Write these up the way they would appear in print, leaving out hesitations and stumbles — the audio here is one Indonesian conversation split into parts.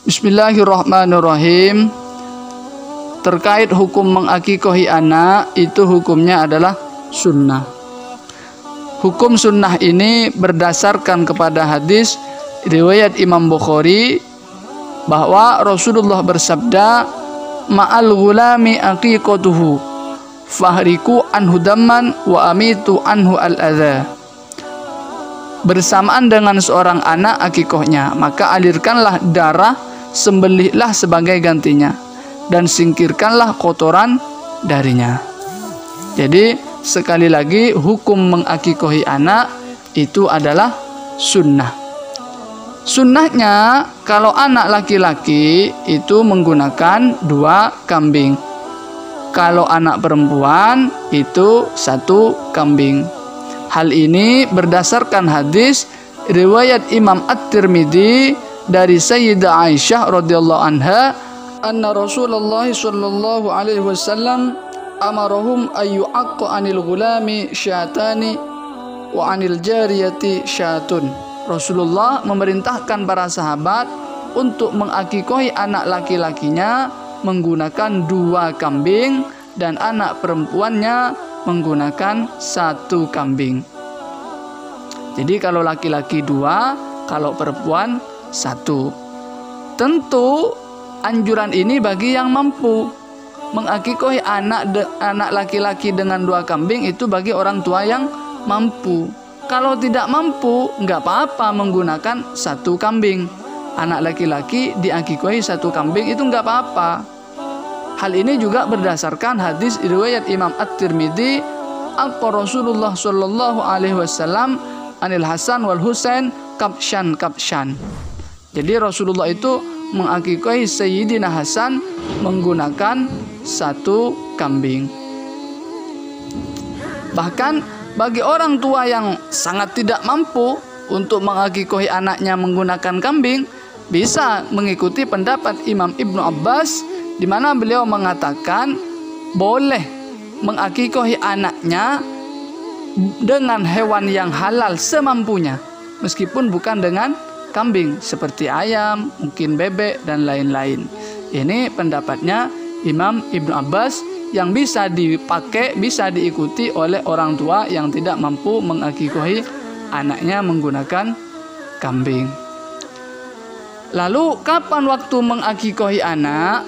Bismillahirrahmanirrahim. Terkait hukum mengakikohi anak, itu hukumnya adalah sunnah. Hukum sunnah ini berdasarkan kepada hadis riwayat Imam Bukhari bahwa Rasulullah bersabda, ma'al gulami aqiqatuhu fahriku anhu damman wa amitu anhu al-adha. Bersamaan dengan seorang anak akikohnya, maka alirkanlah darah, sembelihlah sebagai gantinya, dan singkirkanlah kotoran darinya. Jadi sekali lagi, hukum mengakikohi anak itu adalah sunnah. Sunnahnya kalau anak laki-laki itu menggunakan 2 kambing. Kalau anak perempuan itu 1 kambing. Hal ini berdasarkan hadis riwayat Imam At-Tirmidzi dari Sayyidah Aisyah radhiyallahu anha, anna Rasulullah sallallahu alaihi wasallam amarahum ayyu'aqqa 'anil ghulami syatani wa 'anil jariyati syatun. Rasulullah memerintahkan para sahabat untuk mengakikohi anak laki-lakinya menggunakan 2 kambing dan anak perempuannya menggunakan 1 kambing. Jadi kalau laki-laki 2, kalau perempuan 1. Tentu anjuran ini bagi yang mampu. Mengakikohi anak laki-laki dengan 2 kambing itu bagi orang tua yang mampu. Kalau tidak mampu, nggak apa-apa menggunakan 1 kambing. Anak laki-laki diakikohi 1 kambing itu nggak apa-apa. Hal ini juga berdasarkan hadis riwayat Imam At-Tirmidzi, aqqa Rasulullah sallallahu alaihi wasallam anil Hasan wal Husain kabshan. Jadi Rasulullah itu mengakikohi Sayyidina Hasan menggunakan 1 kambing. Bahkan bagi orang tua yang sangat tidak mampu untuk mengakikohi anaknya menggunakan kambing, bisa mengikuti pendapat Imam Ibnu Abbas, di mana beliau mengatakan boleh mengakikohi anaknya dengan hewan yang halal semampunya, meskipun bukan dengan kambing, seperti ayam, mungkin bebek, dan lain-lain. Ini pendapatnya Imam Ibnu Abbas yang bisa dipakai, bisa diikuti oleh orang tua yang tidak mampu mengakikohi anaknya menggunakan kambing. Lalu kapan waktu mengakikohi anak?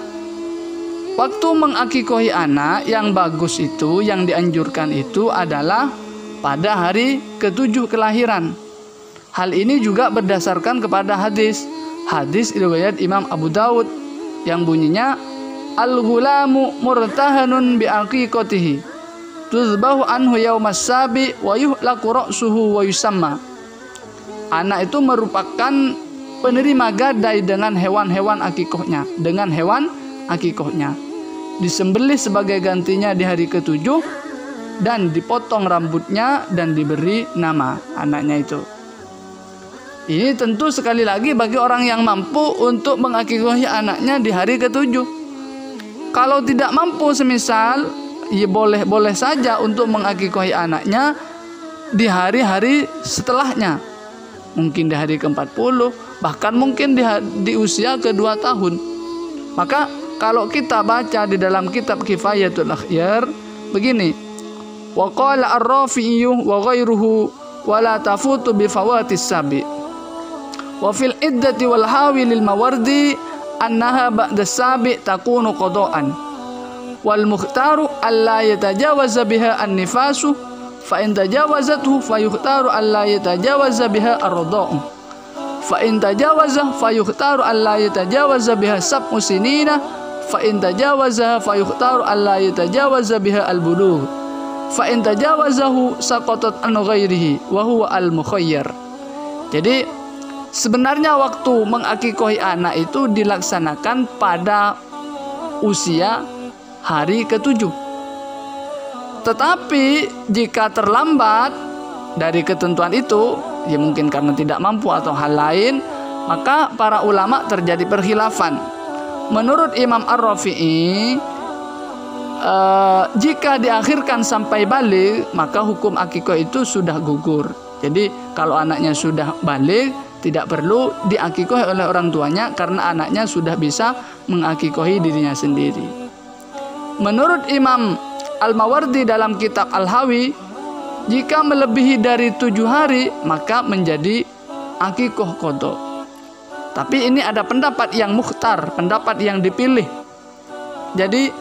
Waktu mengakikohi anak yang bagus itu, yang dianjurkan itu adalah pada hari ke-7 kelahiran. Hal ini juga berdasarkan kepada hadis riwayat Imam Abu Dawud yang bunyinya, al-ghulamu murtahanun bi'aqiqatihi tuzbahu anhu yaumas sabi wa yuhlaqu ra'suhu wa yusamma. Anak itu merupakan penerima gadai dengan hewan-hewan akikohnya, disembelih sebagai gantinya di hari ke-7 dan dipotong rambutnya dan diberi nama anaknya itu. Ini tentu sekali lagi bagi orang yang mampu untuk mengakikohi anaknya di hari ke-7. Kalau tidak mampu, semisal ya boleh saja untuk mengakikohi anaknya di hari-hari setelahnya, mungkin di hari ke-40, bahkan mungkin di usia ke-2 tahun. Maka kalau kita baca di dalam kitab Kifayatul Akhyar begini, wa qala ar-Rafi'i wa ghairuhu wa la tafutu bi fawatis sabi wa fil iddati wal hawi lil mawardi annaha ba'da sabi takunu qada'an wal mukhtaru alla yatajawaza biha an-nifasu fa in tajawazathu fayukhtaru alla yatajawaza biha ar-rada'u fa in tajawaza fayukhtaru alla yatajawaza biha sab'u sinina fa in tajawaza fayukhtaru alla yatajawaza biha al-bulugh fa in tajawazahu saqatat an ghairihi wa huwa al-mukhayyar. Jadi sebenarnya waktu mengakikohi anak itu dilaksanakan pada usia hari ke-7. Tetapi jika terlambat dari ketentuan itu, ya mungkin karena tidak mampu atau hal lain, maka para ulama terjadi perkhilafan. Menurut Imam Ar-Rafi'i, jika diakhirkan sampai balik, maka hukum akikoh itu sudah gugur. Jadi kalau anaknya sudah balik, tidak perlu diakikohi oleh orang tuanya karena anaknya sudah bisa mengakikohi dirinya sendiri. Menurut Imam Al-Mawardi dalam kitab Al-Hawi, jika melebihi dari 7 hari maka menjadi akikoh qadha. Tapi ini ada pendapat yang mukhtar, pendapat yang dipilih. Jadi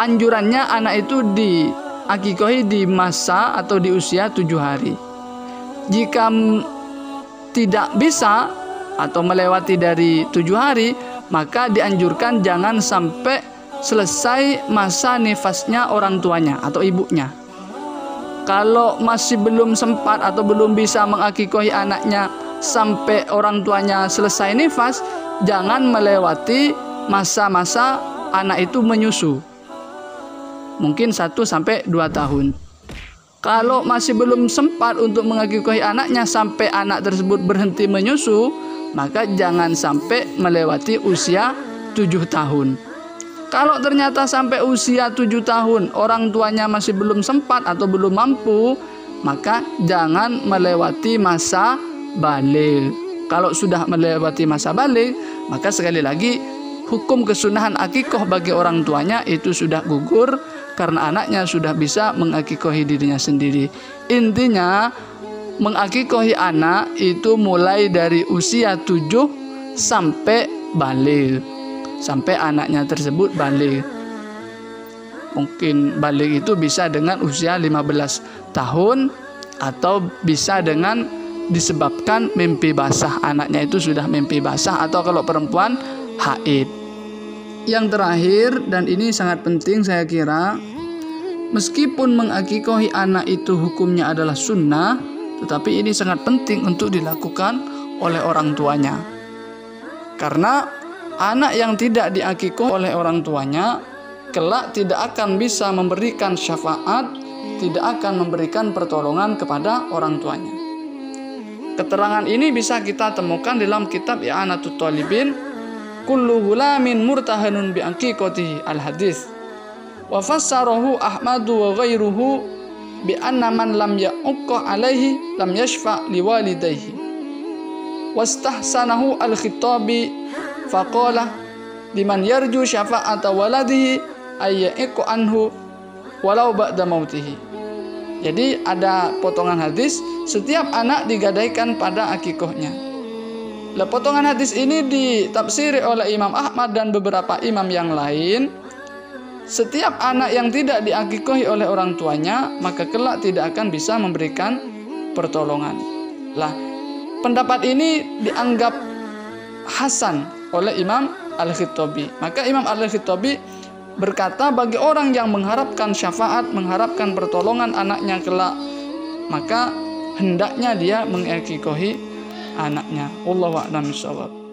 anjurannya anak itu diakikohi di masa atau di usia 7 hari. Jika tidak bisa atau melewati dari 7 hari, maka dianjurkan jangan sampai selesai masa nifasnya orang tuanya atau ibunya. Kalau masih belum sempat atau belum bisa mengakikohi anaknya sampai orang tuanya selesai nifas, jangan melewati masa-masa anak itu menyusu. Mungkin 1-2 tahun. Kalau masih belum sempat untuk mengakikohi anaknya sampai anak tersebut berhenti menyusu, maka jangan sampai melewati usia 7 tahun. Kalau ternyata sampai usia 7 tahun orang tuanya masih belum sempat atau belum mampu, maka jangan melewati masa baligh. Kalau sudah melewati masa baligh, maka sekali lagi hukum kesunahan akikoh bagi orang tuanya itu sudah gugur karena anaknya sudah bisa mengakikohi dirinya sendiri. Intinya mengakikohi anak itu mulai dari usia 7 sampai baligh, sampai anaknya tersebut baligh. Mungkin baligh itu bisa dengan usia 15 tahun atau bisa dengan disebabkan mimpi basah, anaknya itu sudah mimpi basah, atau kalau perempuan haid. Yang terakhir, dan ini sangat penting saya kira, meskipun mengakikohi anak itu hukumnya adalah sunnah, tetapi ini sangat penting untuk dilakukan oleh orang tuanya. Karena anak yang tidak diakikoh oleh orang tuanya kelak tidak akan bisa memberikan syafaat, tidak akan memberikan pertolongan kepada orang tuanya. Keterangan ini bisa kita temukan dalam kitab I'anatut Thalibin, kullu gulamin murtahanun bi aqiqatihi al-hadis. Wa fassarahu Ahmadu wa ghairuhu bi anna man lam ya'uqqa alaihi lam yashfa' liwalidayhi. Wastahsanahu al-Khittabi faqala liman yarju syafa'ata waladihi ayya'iqu anhu walau ba'da mautihi. Jadi ada potongan hadis, setiap anak digadaikan pada akikohnya. Potongan hadis ini ditafsiri oleh Imam Ahmad dan beberapa imam yang lain. Setiap anak yang tidak diakikohi oleh orang tuanya, maka kelak tidak akan bisa memberikan pertolongan. Lah, pendapat ini dianggap hasan oleh Imam Al-Khittabi. Maka Imam Al-Khittabi berkata, bagi orang yang mengharapkan syafaat, mengharapkan pertolongan anaknya kelak, maka hendaknya dia mengakikohi anaknya. Wallahu a'lam bishawab.